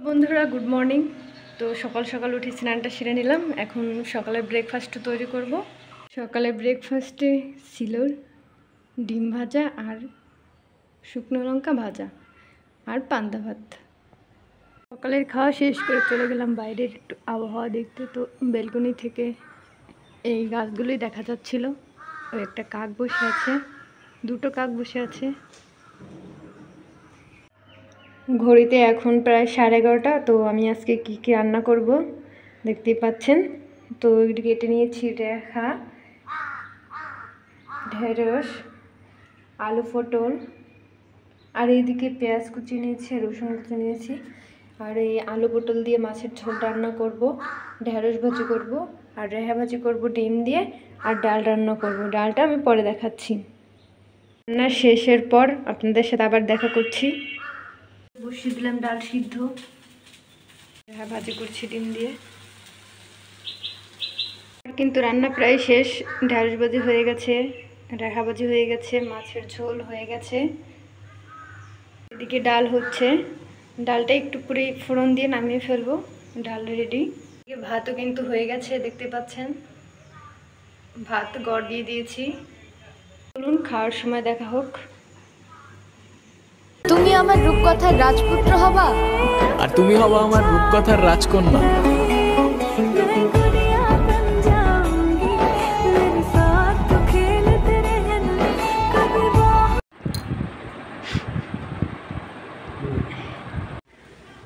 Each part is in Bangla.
বন্ধুরা গুড মর্নিং। তো সকাল সকাল উঠে স্নানটা সেরে নিলাম। এখন সকালে ব্রেকফাস্ট তৈরি করব। সকালে ব্রেকফাস্টে ছিল ডিম ভাজা আর শুকনো লঙ্কা ভাজা আর পান্তা ভাত। সকালের খাওয়া শেষ করে চলে গেলাম বাইরের একটু আবহাওয়া দেখতে। তো বেলকনি থেকে এই গাছগুলোই দেখা যাচ্ছিল। ওই একটা কাক বসে আছে, দুটো কাক বসে আছে। ঘড়িতে এখন প্রায় 11:30। তো আমি আজকে কি কি রান্না করব দেখতেই পাচ্ছেন। তো কেটে নিয়েছি রেখা, ঢেঁড়স, আলু পটল, আর এইদিকে পেঁয়াজ কুচি নিয়েছি, রসুন কুচি নিয়েছি। আর এই আলু পটল দিয়ে মাছের ঝোল রান্না করব, ঢেঁড়স ভাজি করব, আর রেহা ভাজি করব ডিম দিয়ে, আর ডাল রান্না করব। ডালটা আমি পরে দেখাচ্ছি। রান্না শেষের পর আপনাদের সাথে আবার দেখা করছি। বসিয়ে দিলাম ডাল সিদ্ধ, রেহা ভাজি করছি ডিম দিয়ে। কিন্তু রান্না প্রায় শেষ। ঢেঁড়স ভাজি হয়ে গেছে, রেহা ভাজি হয়ে গেছে, মাছের ঝোল হয়ে গেছে, এদিকে ডাল হচ্ছে। ডালটা একটু পুরো ফোড়ন দিয়ে নামিয়ে ফেলবো, ডাল রেডি। ভাতও কিন্তু হয়ে গেছে, দেখতে পাচ্ছেন। ভাত গড় দিয়ে দিয়েছি। চলুন খাওয়ার সময় দেখা হোক। তুমি আমার রূপকথার রাজপুত্র হবা, আর তুমি হবা আমার রূপকথার রাজকন্যা।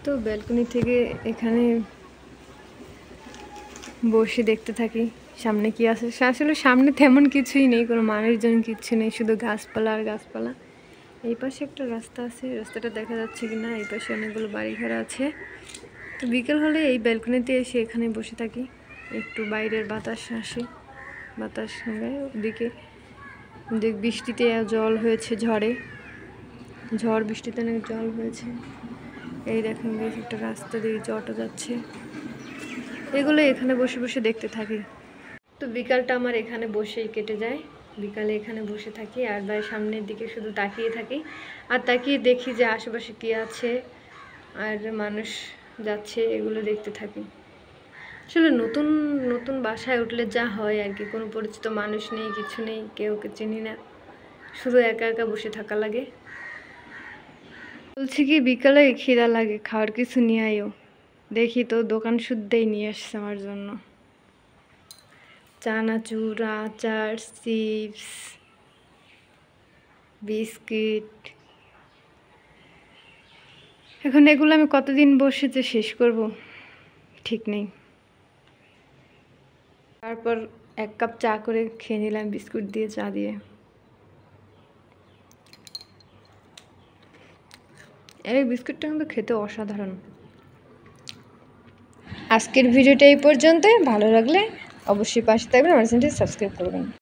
তো ব্যালকনি থেকে এখানে বসে দেখতে থাকি সামনে কি আছে। আসলে সামনে তেমন কিছুই নেই, কোনো মানুষজন কিচ্ছু নেই, শুধু গাছপালা আর গাছপালা। এই পাশে একটা রাস্তা আছে, রাস্তাটা দেখা যাচ্ছে কিনা। এই পাশে অনেকগুলো বাড়িঘর আছে। তো বিকেল হলে এই ব্যালকনিতে এসে এখানে বসে থাকি, একটু বাইরের বাতাস আসে, বাতাস ওদিকে বৃষ্টিতে জল হয়েছে, ঝড় বৃষ্টিতে অনেক জল হয়েছে। এই দেখেন বেশ একটা রাস্তা দিয়ে অটো যাচ্ছে। এগুলো এখানে বসে বসে দেখতে থাকি। তো বিকালটা আমার এখানে বসেই কেটে যায়। বিকালে এখানে বসে থাকি আর সামনের দিকে শুধু তাকিয়ে থাকি, আর তাকিয়ে দেখি যে আশেপাশে কী আছে আর মানুষ যাচ্ছে, এগুলো দেখতে থাকি। আসলে নতুন নতুন বাসায় উঠলে যা হয় আর কি, কোনো পরিচিত মানুষ নেই, কিছু নেই, কেউকে চিনি না, শুধু একা একা বসে থাকা লাগে। বলছি কি বিকালে খিদা লাগে, খাওয়ার কিছু নিয়ে আইও। দেখি তো দোকান শুদ্ধই নিয়ে আসছে আমার জন্য। চানাচুর, আচার, চিপস, বিস্কিট। এখন এগুলো আমি কতদিন বসে যে শেষ করব ঠিক নেই। তারপর 1 কাপ চা করে খেয়ে নিলাম, বিস্কুট দিয়ে, চা দিয়ে। এই বিস্কুটটা কিন্তু খেতে অসাধারণ। আজকের ভিডিওটা এই পর্যন্ত। ভালো লাগলে অবশ্যই পাশে থাকবেন, আমার চ্যানেলটি সাবস্ক্রাইব করবেন।